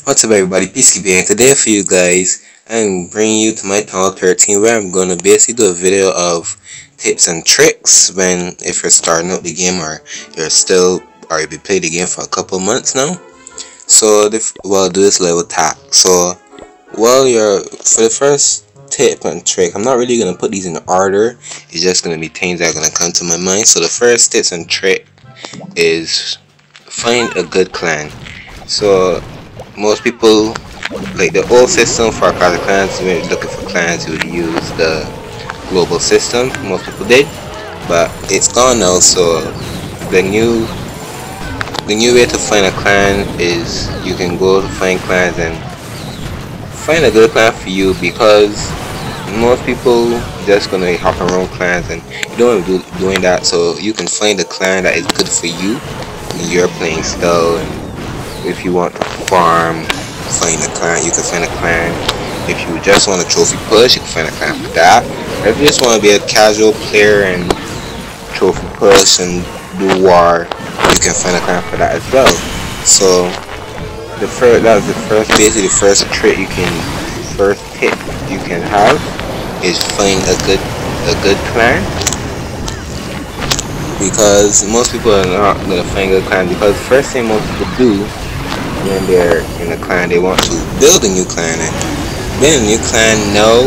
What's up everybody, Peacekeeping today for you guys. I'm bringing you to my Town 13 where I'm going to basically do a video of tips and tricks when if you're starting out the game or you've played the game for a couple months now. So we'll do this level tap. So for the first tip and trick, I'm not really going to put these in order. It's just going to be things that are going to come to my mind. So the first tips and trick is find a good clan. So most people, like the old system for Clash of Clans, when you're looking for clans, you would use the global system. Most people did, but it's gone now. So the new way to find a clan is you can go to find clans and find a good clan for you, because most people just gonna hop around clans and you don't want to be doing that. So you can find a clan that is good for you in your playing style. And if you want to farm, find a clan, you can find a clan. If you just want a trophy push, you can find a clan for that. If you just want to be a casual player and trophy push and do war, you can find a clan for that as well. So basically the first tip you can have is find a good clan. Because most people are not gonna find a good clan, because the first thing most people do when they're in a clan, they want to build a new clan, and building a new clan now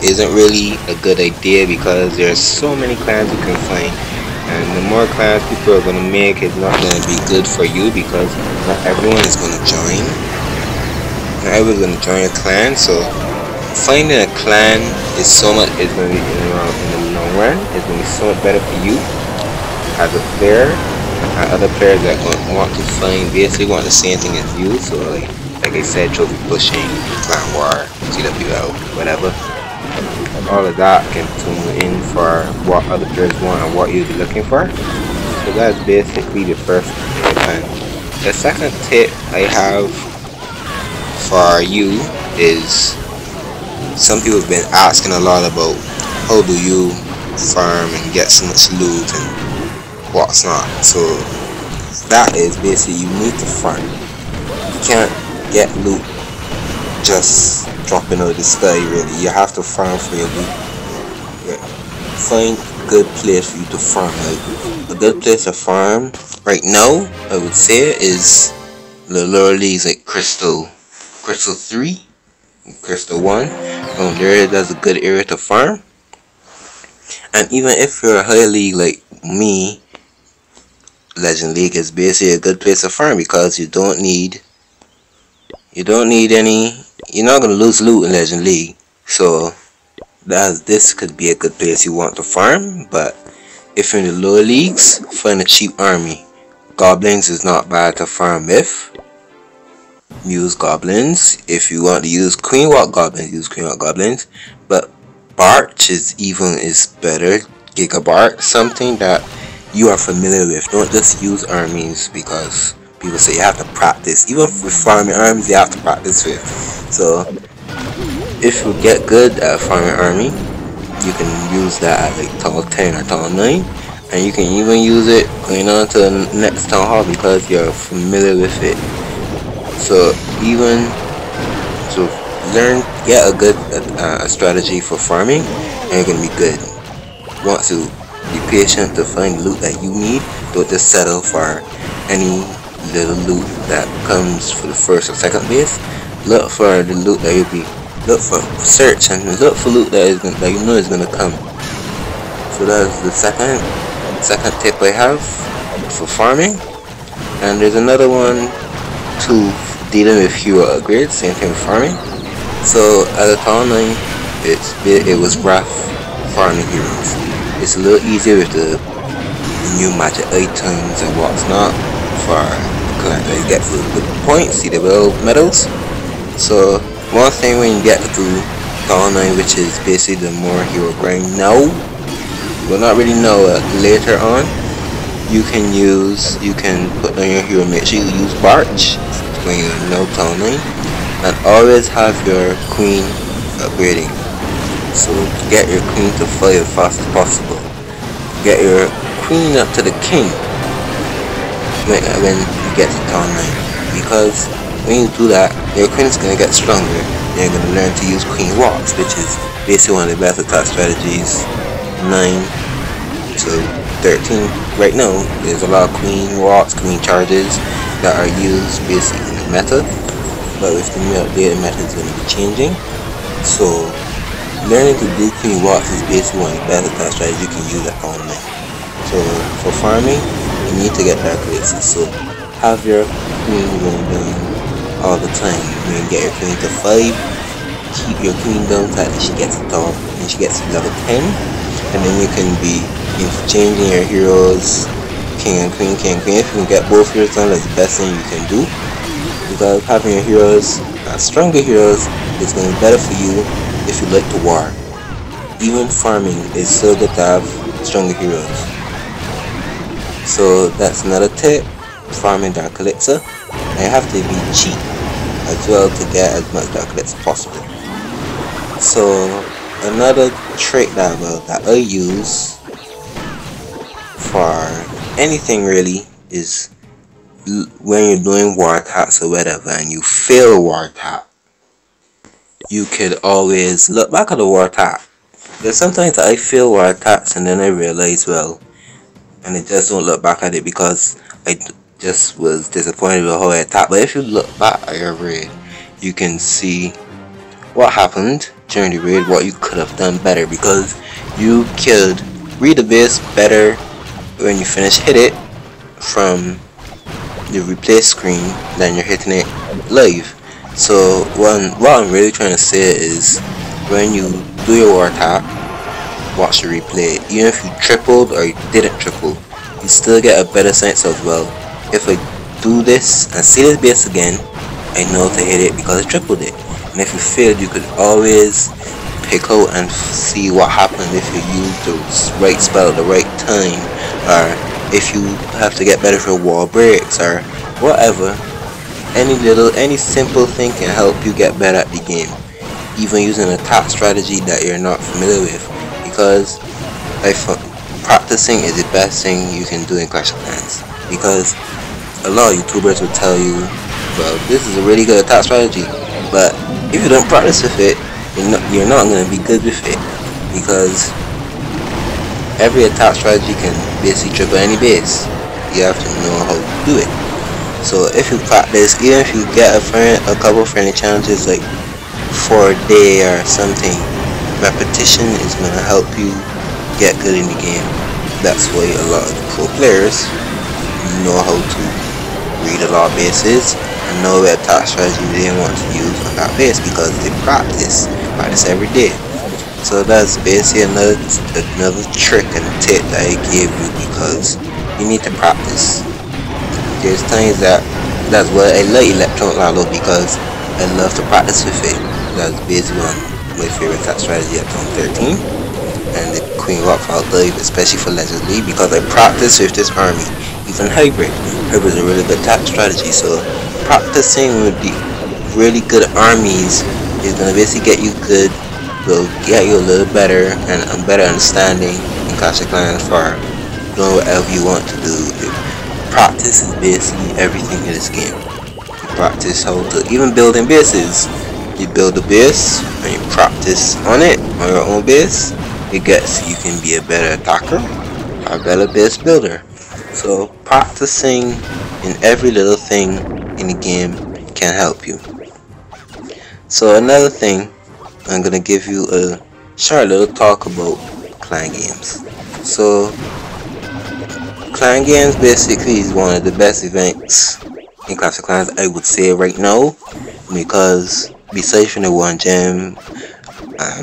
isn't really a good idea, because there's so many clans you can find, and the more clans people are going to make, it's not going to be good for you, because not everyone is going to join. Not everyone's going to join a clan. So finding a clan is going to be in the long run, it's going to be so much better for you as a player. Other players that want to basically want the same thing as you. So like I said, trophy pushing, clan war, CWL, whatever, all of that can tune in for what other players want and what you'll be looking for. So that's basically the first tip. And the second tip I have for you is, some people have been asking a lot about how do you farm and get so much loot and what's not. So that is basically, you need to farm. You can't get loot just dropping out of the sky, really. You have to farm for your loot. Find a good place for you to farm. Like, a good place to farm right now, I would say, is the lower leagues, like Crystal 3, Crystal 1. That's a good area to farm. And even if you're a high league like me, Legend League is basically a good place to farm, because you're not gonna lose loot in Legend League. So this could be a good place you want to farm. But if you're in the lower leagues, find a cheap army. Goblins is not bad to farm with. Use goblins. If you want to use Queen Walk goblins, use Queen Walk goblins. But Barch is better. Gigabark, something that you are familiar with. Don't just use armies because people say you have to practice. Even with farming armies, you have to practice with. So if you get good at farming army, you can use that at like Town 10 or Town 9, and you can even use it going on to the next Town Hall because you're familiar with it. So get a good strategy for farming, and you're gonna be good. Want to be patient to find loot that you need. Don't just settle for any little loot that comes for the first or second base. Look for the loot that search and look for loot that you know is gonna come. So that's the second tip I have for farming. And there's another one to dealing with hero upgrades, same thing with farming. So at the Town 9, it was rough farming heroes. It's a little easier with the new magic items and what's not for you get the points, CWL medals. So one thing when you get to Town 9, which is basically the more hero grind now, well, not really now, later on, you can put on your hero. Make sure you use Barch when you know Town 9, and always have your queen upgrading. So get your queen to fly as fast as possible. Get your queen up to the king when you get to Town 9. because when you do that, your queen is gonna get stronger. You're gonna learn to use queen walks, which is basically one of the best attack strategies. 9 to 13. Right now, there's a lot of queen walks, queen charges that are used basically in the meta, but with the new updated meta is gonna be changing. So learning to do queen walks is basically one of the best attack strategies you can use at tournament. So for farming, you need to get dark elixir. So have your queen going down all the time. You can get your queen to 5. Keep your queen down until she gets to top, and she gets to level 10, and then you can be interchanging your heroes, king and queen, king and queen. If you can get both heroes done, that's the best thing you can do, because having your heroes, stronger heroes, is going to be better for you if you like to war. Even farming is still good to have stronger heroes. So that's another tip, farming dark elixir. And you have to be cheap as well to get as much dark elixir as possible. So another trick that I use for anything really is when you're doing war attacks or whatever and you fail a war attack, you could always look back at the war attack. Because sometimes I fail war attacks and then I realize, well, and I just don't look back at it because I just was disappointed with how I attacked. But if you look back at your raid, you can see what happened during the raid, what you could have done better, because you could read the base better when you hit it from the replay screen than you're hitting it live. So what I'm really trying to say is, when you do your war attack, watch the replay. Even if you tripled or you didn't triple, you still get a better sense of, well, if I do this and see this base again, I know to hit it because I tripled it. And if you failed, you could always pick out and see what happened if you used the right spell at the right time, or if you have to get better for wall breaks or whatever. Any simple thing can help you get better at the game, even using an attack strategy that you're not familiar with, because practicing is the best thing you can do in Clash of Clans. Because a lot of YouTubers will tell you, well, this is a really good attack strategy, but if you don't practice with it, you're not going to be good with it, because every attack strategy can basically triple any base. You have to know how to do it. So if you practice, even if you get a couple friendly challenges like for a day or something, repetition is going to help you get good in the game. That's why a lot of the pro players know how to read a lot of bases and know what attack strategy they want to use on that base, because they practice every day. So that's basically another trick and tip that I gave you, because you need to practice. There's times that's why I like Electronic Lalo, because I love to practice with it. That's basically one of my favorite attack strategy at round 13, and the Queen Rock Fall Dive, especially for Legends League, because I practice with this army. Even Hybrid is a really good attack strategy. So practicing with the really good armies is gonna basically get you good, will get you a little better and a better understanding in Clash of Clans for doing whatever you want to do. Practice is basically everything in this game. You practice how to even building bases. You build a base and you practice on it, on your own base. It gets you can be a better attacker or a better base builder. So practicing in every little thing in the game can help you. So another thing, I'm gonna give you a short little talk about clan games. So clan games basically is one of the best events in Clash of Clans, I would say right now, because besides from the 1 gem,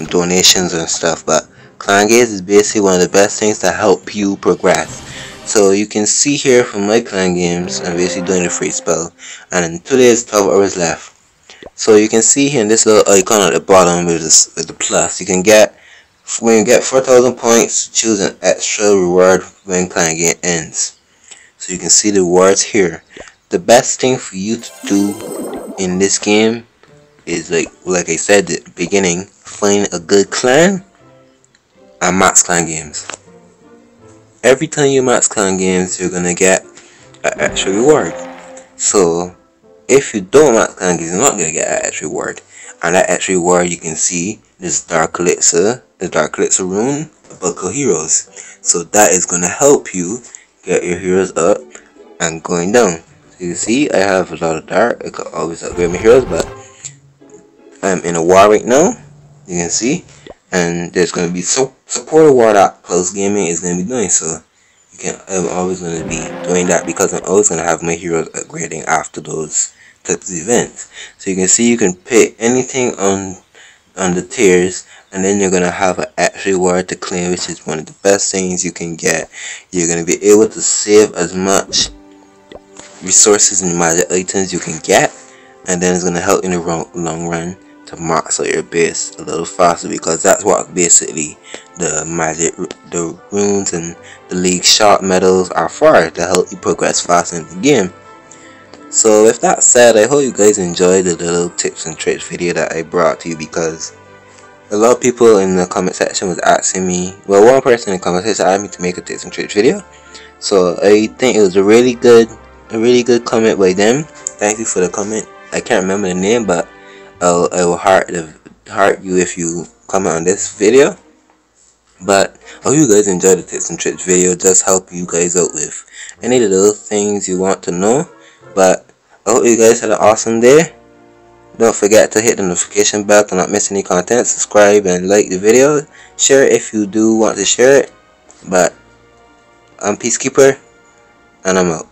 donations and stuff, but clan games is basically one of the best things that help you progress. So you can see here from my clan games, I'm basically doing a free spell, and today is 12 hours left. So you can see here in this little icon at the bottom with the plus, you can get, when you get 4,000 points, choose an extra reward when clan game ends. So you can see the rewards here. The best thing for you to do in this game is, like I said at the beginning, find a good clan and max clan games. Every time you max clan games, you're gonna get an extra reward. So if you don't max clan, you're not gonna get an extra reward. And that extra reward, you can see this dark elixir, the dark elixir rune, buckle heroes. So that is gonna help you get your heroes up and going down. So you see, I have a lot of dark. I could always upgrade my heroes, but I'm in a war right now. You can see, and there's gonna be support war that close gaming is gonna be doing. So I'm always gonna be doing that because I'm always gonna have my heroes upgrading after those types of events. So you can see, you can pick anything on the tiers, and then you're gonna have an extra reward to claim, which is one of the best things you can get. You're gonna be able to save as much resources and magic items you can get, and then it's gonna help in the long run to max out your base a little faster, because that's what basically the magic, the runes and the league shot medals are for, to help you progress faster in the game. So with that said, I hope you guys enjoyed the little tips and tricks video that I brought to you, because a lot of people in the comment section was asking me, well, one person in the comment section asked me to make a tips and tricks video. So I think it was a really good comment by them. Thank you for the comment. I can't remember the name, but I will heart you if you comment on this video. But I hope you guys enjoyed the tips and tricks video. Just help you guys out with any of the little things you want to know. But I hope you guys had an awesome day. Don't forget to hit the notification bell to not miss any content. Subscribe and like the video. Share it if you do want to share it. But I'm Peacekeeper, and I'm out.